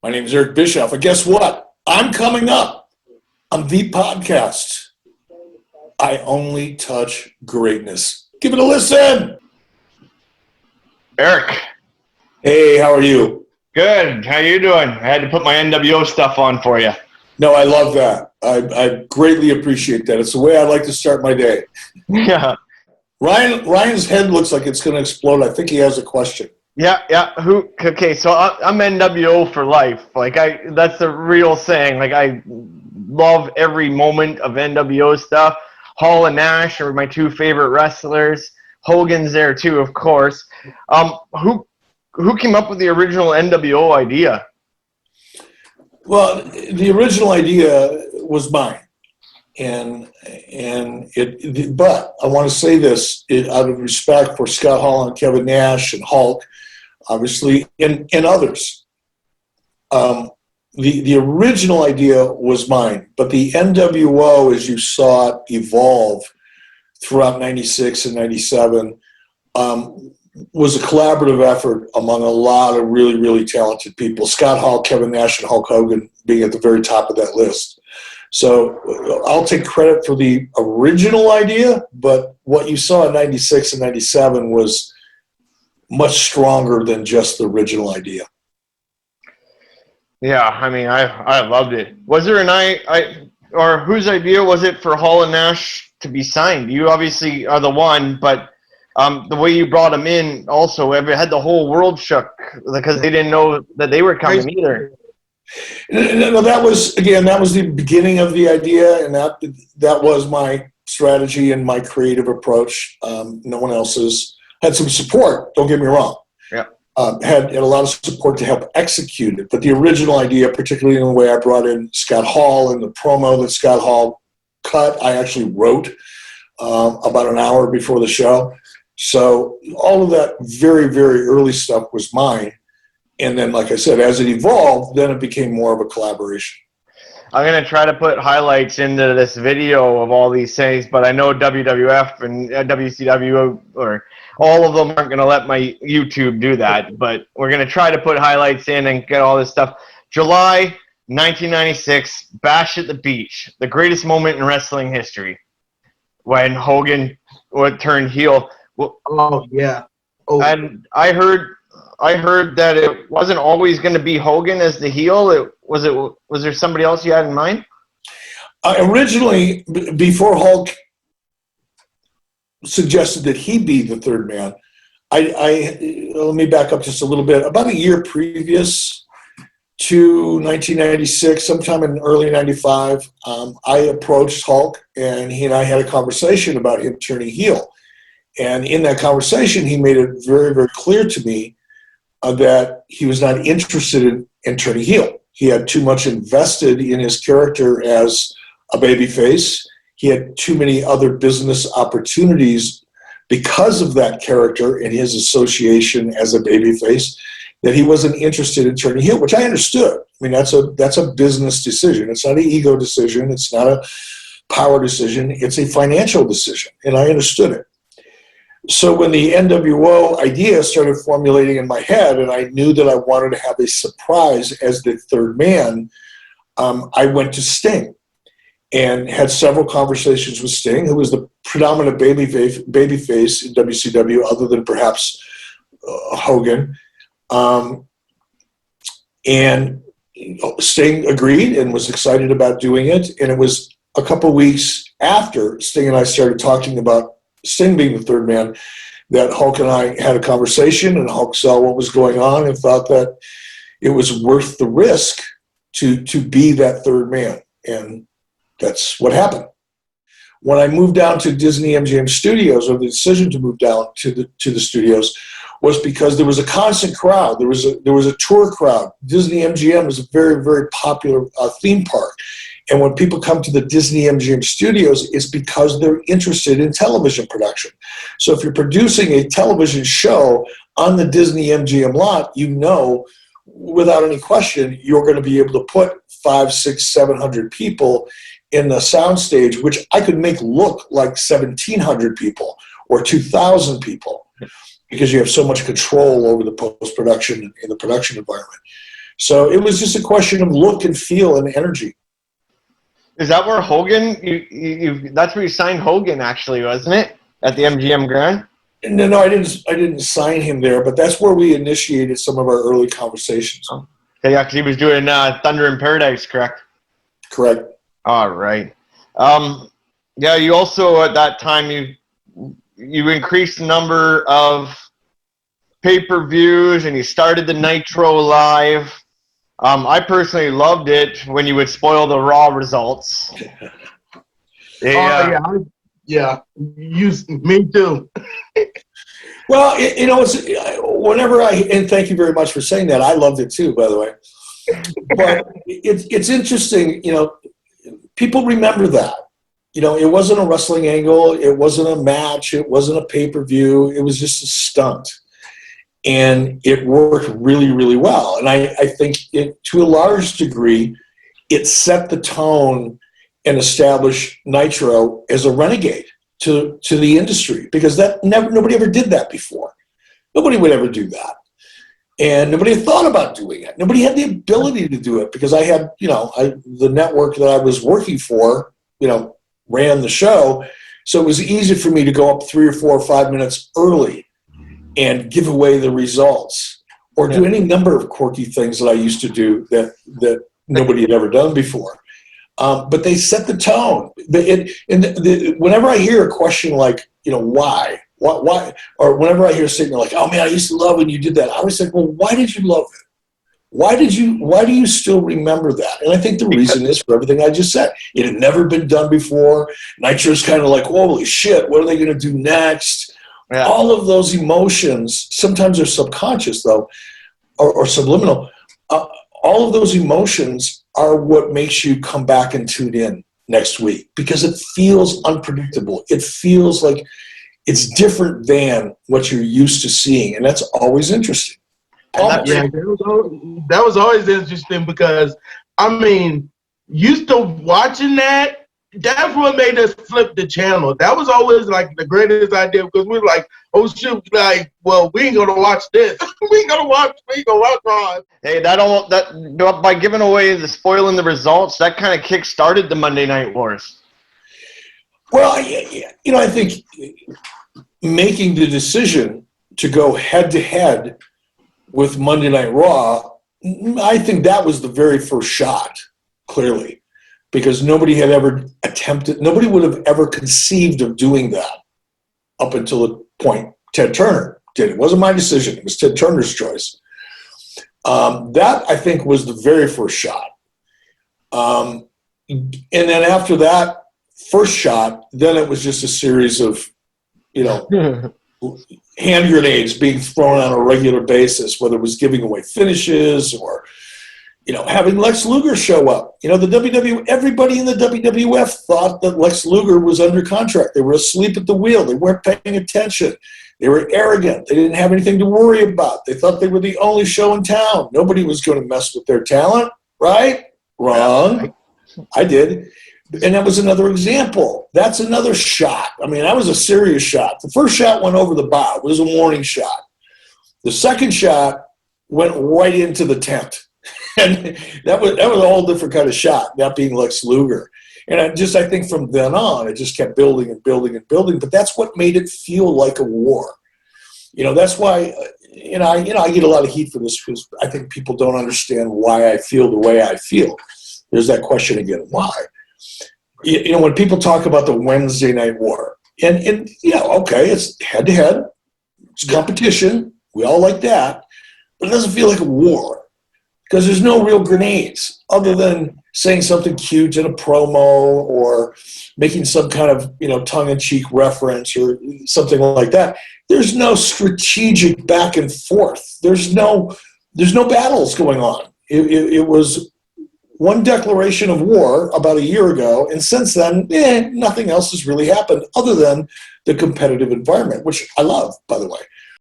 My name is Eric Bischoff, and guess what? I'm coming up on the podcast. I only touch greatness. Give it a listen. Eric. Hey, how are you? Good. How you doing? I had to put my NWO stuff on for you. No, I love that. I greatly appreciate that. It's the way I like to start my day. Yeah. Ryan's head looks like it's going to explode. I think he has a question. Yeah. Okay, so I'm NWO for life. That's the real saying. I love every moment of NWO stuff. Hall and Nash are my two favorite wrestlers. Hogan's there too, of course. Who came up with the original NWO idea? Well, the original idea was mine, but I want to say this out of respect for Scott Hall and Kevin Nash and Hulk, obviously, and others. The original idea was mine, but the NWO, as you saw it evolve throughout '96 and '97, was a collaborative effort among a lot of really, really talented people. Scott Hall, Kevin Nash, and Hulk Hogan being at the very top of that list. So I'll take credit for the original idea, but what you saw in '96 and '97 was much stronger than just the original idea. Yeah, I mean, I loved it. Was there or whose idea was it for Hall and Nash to be signed? You obviously are the one, but the way you brought them in also had the whole world shook because they didn't know that they were coming either. No, that was the beginning of the idea, and that was my strategy and my creative approach. No one else's. Had some support, don't get me wrong. Yeah. Had a lot of support to help execute it. But the original idea, particularly in the way I brought in Scott Hall and the promo that Scott Hall cut, I actually wrote about an hour before the show. So all of that very, very early stuff was mine. And then, like I said, as it evolved, then it became more of a collaboration. I'm going to try to put highlights into this video of all these things, but I know WWF and WCW or all of them aren't going to let my YouTube do that, but we're going to try to put highlights in and get all this stuff. July 1996, Bash at the Beach, the greatest moment in wrestling history, when Hogan would turn heel. Oh, yeah. Oh. And I heard that it wasn't always going to be Hogan as the heel. Was there somebody else you had in mind? Originally, before Hulk suggested that he be the third man, let me back up just a little bit. About a year previous to 1996, sometime in early '95, I approached Hulk, and he and I had a conversation about him turning heel. And in that conversation, he made it very, very clear to me that he was not interested in turning heel. He had too much invested in his character as a babyface. He had too many other business opportunities because of that character and his association as a babyface that he wasn't interested in turning heel, which I understood. I mean, that's a business decision. It's not an ego decision. It's not a power decision. It's a financial decision, and I understood it. So when the NWO idea started formulating in my head, and I knew that I wanted to have a surprise as the third man, I went to Sting and had several conversations with Sting, who was the predominant babyface in WCW, other than perhaps Hogan. And Sting agreed and was excited about doing it. And it was a couple weeks after Sting and I started talking about Sting being the third man that Hulk and I had a conversation, and Hulk saw what was going on and thought that it was worth the risk to be that third man. And that's what happened. When I moved down to Disney MGM Studios, or the decision to move down to the studios, was because there was a constant crowd. There was a tour crowd. Disney MGM is a very, very popular theme park. And when people come to the Disney MGM Studios, it's because they're interested in television production. So if you're producing a television show on the Disney MGM lot, you know, without any question, you're going to be able to put 500, 600, 700 people in the soundstage, which I could make look like 1,700 people or 2,000 people, because you have so much control over the post-production and the production environment. So it was just a question of look and feel and energy. Is that where Hogan? That's where you signed Hogan, actually, wasn't it? At the MGM Grand. No, I didn't sign him there, but that's where we initiated some of our early conversations. Oh. Yeah, because he was doing Thunder in Paradise, correct? Correct. All right. Yeah, you also at that time you increased the number of pay-per-views and you started the Nitro Live. I personally loved it when you would spoil the Raw results. Yeah. Me too. Well, it's whenever and thank you very much for saying that. I loved it too, by the way. But it's interesting, people remember that. It wasn't a wrestling angle. It wasn't a match. It wasn't a pay-per-view. It was just a stunt. And it worked really, really well. And I think to a large degree, it set the tone and established Nitro as a renegade to the industry, because nobody ever did that before. Nobody would ever do that. And nobody had thought about doing it. Nobody had the ability to do it, because I had, the network that I was working for, ran the show. So it was easy for me to go up 3 or 4 or 5 minutes early and give away the results, or do any number of quirky things that I used to do that nobody had ever done before. But they set the tone. Whenever I hear a question like, why, or whenever I hear a statement like, oh man, I used to love when you did that, I always say, well, why did you love it? Why do you still remember that? And I think the reason is for everything I just said. It had never been done before. Nitro's kind of like, holy shit, what are they going to do next? Yeah. All of those emotions, sometimes they're subconscious though, or subliminal. All of those emotions are what makes you come back and tune in next week, because it feels unpredictable. It feels like it's different than what you're used to seeing, and that's always interesting. That was always interesting, because used to watching that. That's what made us flip the channel. That was always like the greatest idea, because we were like, oh shoot, well, we ain't gonna watch this. we ain't gonna watch Raw. Hey, that by giving away spoiling the results, that kind of kick-started the Monday Night Wars. Well, I think making the decision to go head-to-head with Monday Night Raw, I think that was the very first shot, clearly. Because nobody had ever attempted, nobody would have ever conceived of doing that up until the point Ted Turner did. It wasn't my decision. It was Ted Turner's choice. That, I think, was the very first shot. And then after that first shot, then it was just a series of, hand grenades being thrown on a regular basis, whether it was giving away finishes or having Lex Luger show up. Everybody in the WWF thought that Lex Luger was under contract. They were asleep at the wheel. They weren't paying attention. They were arrogant. They didn't have anything to worry about. They thought they were the only show in town. Nobody was going to mess with their talent, right? Wrong. I did. And that was another example. That's another shot. That was a serious shot. The first shot went over the bow. It was a warning shot. The second shot went right into the tent. And that was a whole different kind of shot, that being Lex Luger. And I think from then on, it just kept building and building and building. But that's what made it feel like a war. That's why, I get a lot of heat for this, because I think people don't understand why I feel the way I feel. There's that question again, why? When people talk about the Wednesday Night War, and okay, it's head-to-head. It's competition. We all like that. But it doesn't feel like a war, because there's no real grenades other than saying something cute in a promo or making some kind of, tongue-in-cheek reference or something like that. There's no strategic back and forth. There's no battles going on. It was one declaration of war about a year ago, and since then, nothing else has really happened other than the competitive environment, which I love, by the way.